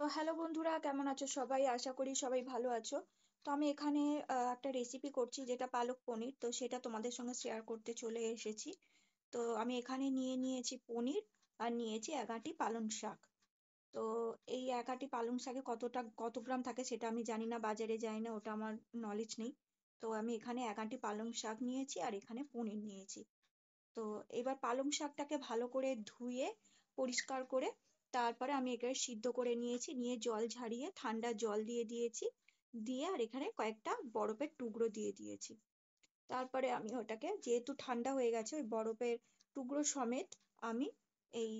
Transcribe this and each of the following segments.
তো হ্যালো বন্ধুরা, কেমন আছো সবাই? আশা করি সবাই ভালো আছো। তো আমি এখানে একটা রেসিপি করছি, যেটা পালক পনির। তো সেটা তোমাদের সঙ্গে শেয়ার করতে চলে এসেছি। তো আমি এখানে নিয়ে নিয়েছি পনির, আর নিয়েছি 1 আঁটি পালং শাক। তো এই 1 আঁটি পালং শাকে কত গ্রাম থাকে সেটা আমি জানি না, বাজারে যাই না, ওটা আমার নলেজ নেই। তো আমি এখানে 1 আঁটি পালং শাক নিয়েছি, আর এখানে পনির নিয়েছি। তো এবার পালং শাকটাকে ভালো করে ধুয়ে পরিষ্কার করে তারপরে আমি এটাকে সিদ্ধ করে নিয়েছি, নিয়ে জল ঝারিয়ে ঠান্ডা জল দিয়ে দিয়েছি, দিয়ে আর এখানে কয়েকটা বরফের টুকরো দিয়ে দিয়েছি। তারপরে আমি ওটাকে, যেহেতু ঠান্ডা হয়ে গেছে, ওই বরফের টুকরো সমেত আমি এই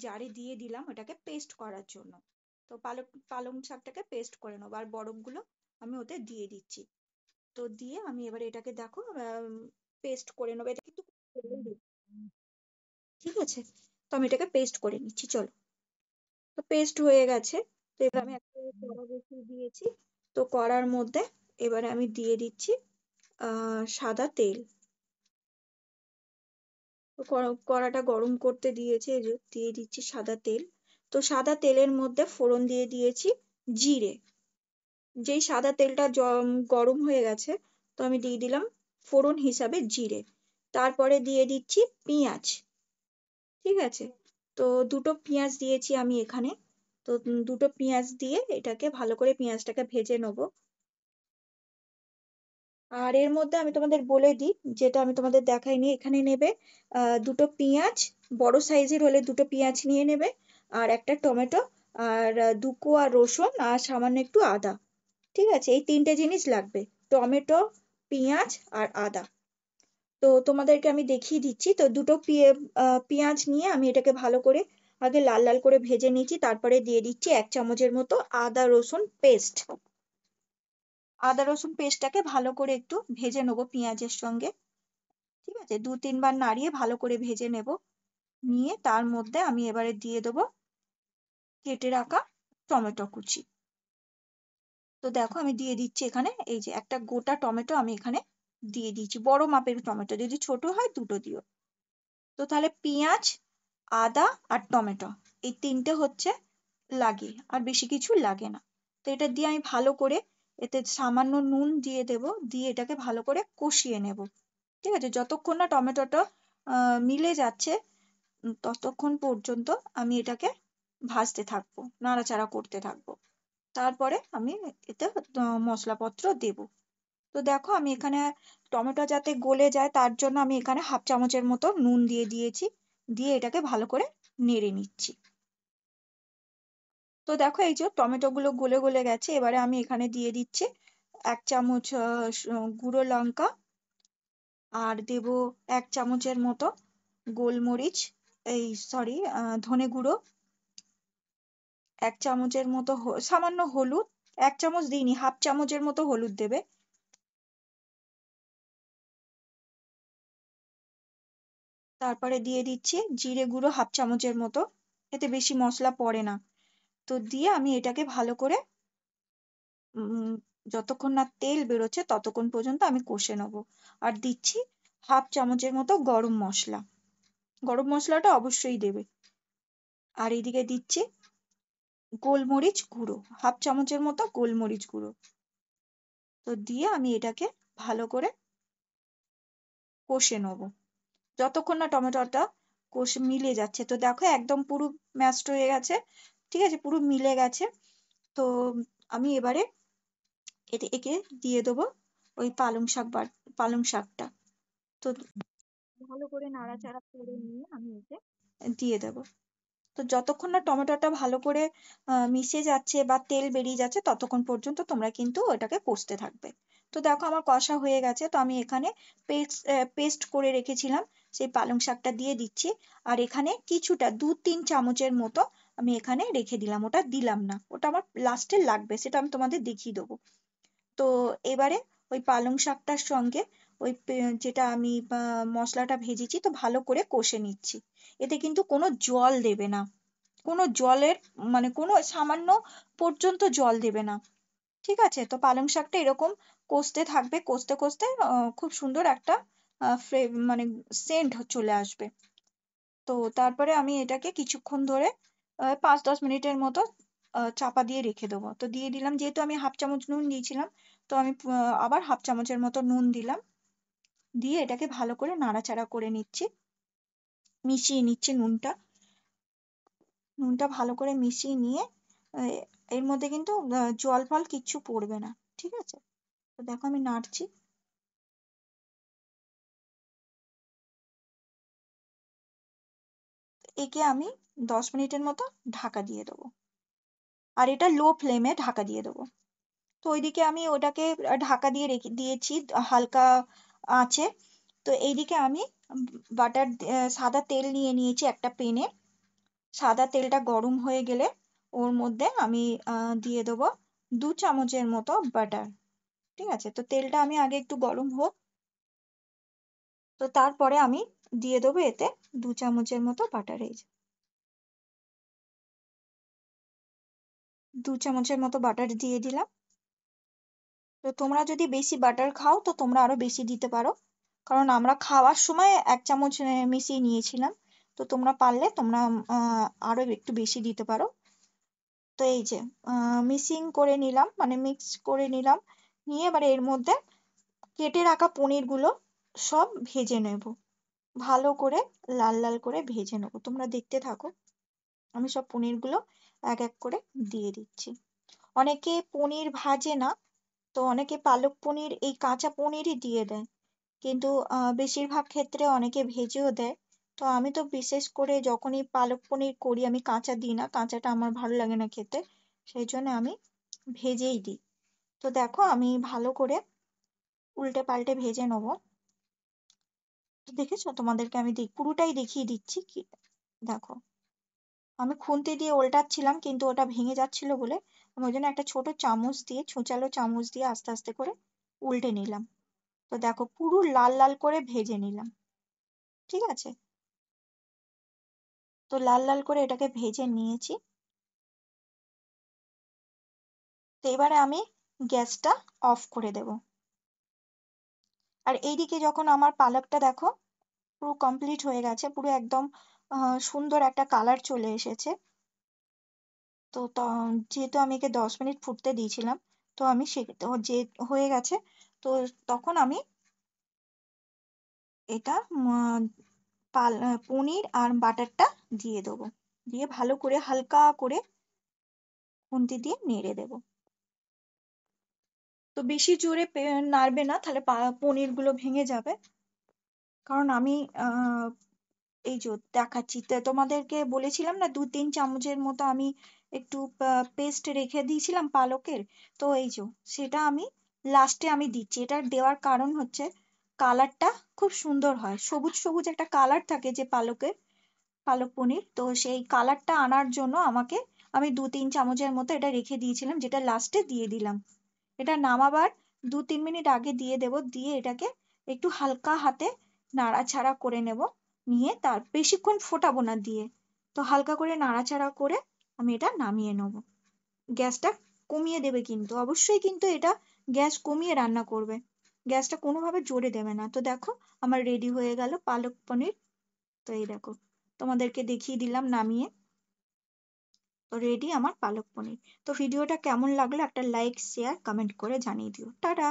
জারে দিয়ে দিলাম ওটাকে পেস্ট করার জন্য। তো পালং শাকটাকে পেস্ট করে নেবো, আর বরফগুলো আমি ওতে দিয়ে দিচ্ছি। তো দিয়ে আমি এবার এটাকে দেখো পেস্ট করে নেবো। এটা কিন্তু ঠিক আছে। তো আমি এটাকে পেস্ট করে নিচ্ছি, চলো। তো পেস্ট হয়ে গেছে। তো এবার আমি একটা কড়া বসিয়ে দিয়েছি। তো কড়ার মধ্যে এবারে আমি দিয়ে দিচ্ছি সাদা তেল। তো কড়াটা গরম করতে দিয়েছি, এই যে দিয়ে দিচ্ছি সাদা তেল। তো সাদা তেলের মধ্যে ফোড়ন দিয়ে দিয়েছি জিরে। যেই সাদা তেলটা গরম হয়ে গেছে, তো আমি দিয়ে দিলাম ফোড়ন হিসাবে জিরে। তারপরে দিয়ে দিচ্ছি পেঁয়াজ। ঠিক আছে। তো দুটো পেঁয়াজ দিয়েছি আমি এখানে। তো দুটো পেঁয়াজ দিয়ে এটাকে ভালো করে পেঁয়াজটাকে ভেজে নেবো। আর এর মধ্যে আমি তোমাদের বলে দিই, যেটা আমি তোমাদের দেখাইনি, এখানে নেবে দুটো পেঁয়াজ, বড় সাইজের হলে দুটো পেঁয়াজ নিয়ে নেবে, আর একটা টমেটো, আর 2 কোয়া রসুন, আর সামান্য একটু আদা। ঠিক আছে, এই 3টে জিনিস লাগবে: টমেটো, পেঁয়াজ, আর আদা। তো তোমাদেরকে আমি দেখিয়ে দিচ্ছি। তো দুটো পেঁয়াজ নিয়ে আমি এটাকে ভালো করে আগে লাল লাল করে ভেজে নিচ্ছি, তারপরে দিয়ে দিচ্ছি 1 চামচের মতো আদা রসুন পেস্ট। আদা রসুন পেস্টটাকে ভালো করে একটু ভেজে নেবো পেঁয়াজের সঙ্গে। ঠিক আছে, 2-3 বার নাড়িয়ে ভালো করে ভেজে নেব। নিয়ে তার মধ্যে আমি এবারে দিয়ে দেবো কেটে রাখা টমেটো কুচি। তো দেখো আমি দিয়ে দিচ্ছি এখানে, এই যে একটা গোটা টমেটো আমি এখানে দিয়ে দিচ্ছি, বড় মাপের টমেটো, যদি ছোট হয় দুটো দিও। তো তাহলে পেঁয়াজ, আদা, আর টমেটো, এই 3টে হচ্ছে লাগে, আর বেশি কিছু লাগে না। তো এটা দিয়ে আমি ভালো করে, এতে সামান্য নুন দিয়ে দেব, দিয়ে এটাকে ভালো করে কষিয়ে নেব। ঠিক আছে, যতক্ষণ না টমেটোটা মিলে যাচ্ছে, ততক্ষণ পর্যন্ত আমি এটাকে ভাজতে থাকবো, নাড়াচাড়া করতে থাকবো। তারপরে আমি এতে মশলাপত্র দেব। তো দেখো আমি এখানে টমেটো যাতে গলে যায়, তার জন্য আমি এখানে 1/2 চামচের মতো নুন দিয়ে দিয়েছি, দিয়ে এটাকে ভালো করে নেড়ে নিচ্ছি। তো দেখো এই যে টমেটো গুলো গলে গলে গেছে, এবারে আমি এখানে দিয়ে দিচ্ছি 1 চামচ গুঁড়ো লঙ্কা, আর দেব 1 চামচের মতো গোলমরিচ, এই সরি ধনে গুঁড়ো, 1 চামচের মতো সামান্য হলুদ, 1 চামচ দিইনি, 1/2 চামচের মতো হলুদ দেবে। তারপরে দিয়ে দিচ্ছি জিরে গুঁড়ো 1/2 চামচের মতো, এতে বেশি মশলা পড়ে না। তো দিয়ে আমি এটাকে ভালো করে উম যতক্ষণ না তেল বেরোচ্ছে ততক্ষণ পর্যন্ত আমি কষে নেবো। আর দিচ্ছি 1/2 চামচের মতো গরম মশলা, গরম মশলাটা অবশ্যই দেবে। আর এদিকে দিচ্ছি গোলমরিচ গুঁড়ো, 1/2 চামচের মতো গোলমরিচ গুঁড়ো। তো দিয়ে আমি এটাকে ভালো করে কষে নেবো যতক্ষণ না টমেটোটা কষে মিলে যাচ্ছে। তো দেখো একদম পুরো ম্যাশড হয়ে গেছে। ঠিক আছে, পুরো মিলে গেছে। তো আমি এবারে একে দিয়ে দেবো ওই পালং শাকটা। তো ভালো করে নাড়াচাড়া করে নিয়ে আমি একে দিয়ে দেবো। তো যতক্ষণ না টমেটোটা ভালো করে মিশে যাচ্ছে বা তেল বেরিয়ে যাচ্ছে, ততক্ষণ পর্যন্ত তোমরা কিন্তু ওটাকে কষতে থাকবে। তো দেখো আমার কষা হয়ে গেছে। তো আমি এখানে পেস্ট করে রেখেছিলাম সেই পালং শাকটা দিয়ে দিচ্ছি। আর এখানে কিছুটা 2-3 চামচের মতো আমি এখানে রেখে দিলাম, ওটা দিলাম না, ওটা আমার লাস্টে লাগবে, সেটা আমি তোমাদের দেখিয়ে দেবো। তো এবারে ওই পালং শাকটার সঙ্গে ওই যেটা আমি মশলাটা ভেজেছি, তো ভালো করে কষে নিচ্ছি। এতে কিন্তু কোনো জল দেবে না, কোনো জলের মানে কোনো সামান্য পর্যন্ত জল দেবে না। ঠিক আছে, তো পালং শাকটা এরকম কষতে থাকবে, কষতে কষতে খুব সুন্দর একটা মানে সেন্ট চলে আসবে। তো তারপরে আমি এটাকে কিছুক্ষণ ধরে 5-10 মিনিটের মতো চাপা দিয়ে রেখে দেবো। তো দিয়ে দিলাম, যেহেতু আমি 1/2 চামচ নুন দিয়েছিলাম, তো আমি আবার 1/2 চামচের মতো নুন দিলাম। দিয়ে এটাকে ভালো করে নাড়াচাড়া করে নিচ্ছি, মিশিয়ে নিচ্ছি নুনটা ভালো করে মিশিয়ে নিয়ে এর মধ্যে কিন্তু জল ফল কিচ্ছু পড়বে না, ঠিক আছে? তো দেখো আমি নাড়ছি। একে আমি 10 মিনিটের মতো ঢাকা দিয়ে দেবো, আর এটা লো ফ্লেমে ঢাকা দিয়ে দেবো। তো ওইদিকে আমি ওটাকে ঢাকা দিয়ে রেখে দিয়েছি হালকা আঁচে। তো এইদিকে আমি বাটার সাদা তেল নিয়ে নিয়েছি একটা প্যানে। সাদা তেলটা গরম হয়ে গেলে ওর মধ্যে আমি দিয়ে দেবো 2 চামচের মতো বাটার, ঠিক আছে? তো তেলটা আমি আগে একটু গরম হোক, তো তারপরে আমি দিয়ে দেবো এতে 2 চামচের মতো বাটার। এই 2 চামচের মতো বাটার দিয়ে দিলাম। তো তোমরা যদি বেশি বাটার খাও তো তোমরা আরো বেশি দিতে পারো, কারণ আমরা খাওয়ার সময় 1 চামচ মিশিয়ে নিয়েছিলাম। তো তোমরা পারলে তোমরা আরো একটু বেশি দিতে পারো। তো এই যে মিক্সিং করে নিলাম, মানে মিক্স করে নিলাম, নিয়ে এবার এর মধ্যে কেটে রাখা পনিরগুলো সব ভেজে নেব, ভালো করে লাল লাল করে ভেজে নেব। তোমরা দেখতে থাকো, আমি সব পনিরগুলো এক এক করে দিয়ে দিচ্ছি। অনেকে পনির ভাজে না, তো অনেকে পালক পনির এই কাঁচা পনিরই দিয়ে দেয়, কিন্তু বেশিরভাগ ক্ষেত্রে অনেকে ভেজেও দেয়। তো আমি তো বিশেষ করে যখনই পালক পনির করি আমি কাঁচা দিই না, কাঁচাটা আমার ভালো লাগে না খেতে, সেই জন্য আমি ভেজেই দিই। তো দেখো আমি ভালো করে উল্টে পাল্টে ভেজে নেবো। তো দেখেছো, তোমাদেরকে আমি পুরোটাই দেখিয়ে দিচ্ছি কি। দেখো আমি খুন্তি দিয়ে উল্টাচ্ছিলাম, কিন্তু ওটা ভেঙে যাচ্ছিল বলে আমি ওই জন্য একটা ছোট চামচ দিয়ে, ছুঁচালো চামচ দিয়ে আস্তে আস্তে করে উল্টে নিলাম। তো দেখো পুরো লাল লাল করে ভেজে নিলাম, ঠিক আছে? তো লাল লাল করে এটাকে ভেজে নিয়েছি। তো এবারে আমি গ্যাসটা অফ করে দেব। আর এইদিকে যখন আমার পালকটা দেখো পুরো কমপ্লিট হয়ে গেছে, পুরো একদম সুন্দর একটা কালার চলে এসেছে। তো যেহেতু আমি একে 10 মিনিট ফুটতে দিয়েছিলাম, তো আমি যে হয়ে গেছে, তো তখন আমি এটা পনির আর বাটারটা দিয়ে দেবো, দিয়ে ভালো করে হালকা করে খুন্তি দিয়ে নেড়ে দেবো। তো বেশি জোরে নাড়বে না, তাহলে পনিরগুলো ভেঙে যাবে। কারণ আমি এই যে দেখাচ্ছি, তো তোমাদেরকে বলেছিলাম না 2-3 চামচের মতো আমি একটু পেস্ট রেখে দিয়েছিলাম পালকের। তো এই যে সেটা আমি লাস্টে আমি দিচ্ছি। এটা দেওয়ার কারণ হচ্ছে কালারটা খুব সুন্দর হয়, সবুজ সবুজ একটা কালার থাকে যে পালক পনির, তো সেই কালারটা আনার জন্য আমি 2-3 চামচের মতো এটা রেখে দিয়েছিলাম, যেটা লাস্টে দিয়ে দিলাম। এটা নামাবার 2-3 মিনিট আগে দিয়ে দেব, দিয়ে এটাকে একটু হালকা হাতে নাড়াচাড়া করে নেব, নিয়ে তার বেশিক্ষণ ফোটাবো না দিয়ে, তো হালকা করে নাড়াচাড়া করে আমি এটা নামিয়ে নেব। গ্যাসটা কমিয়ে দেবে, কিন্তু অবশ্যই কিন্তু এটা গ্যাস কমিয়ে রান্না করবে, গ্যাসটা কোনোভাবে জোরে দেবে না। তো দেখো আমার রেডি হয়ে গেল পালক পনির। তো এই দেখো তোমাদেরকে দেখিয়ে দিলাম নামিয়ে। তো রেডি আমার পালক পনির। তো ভিডিওটা কেমন লাগলো একটা লাইক শেয়ার কমেন্ট করে জানিয়ে দিও। টাটা।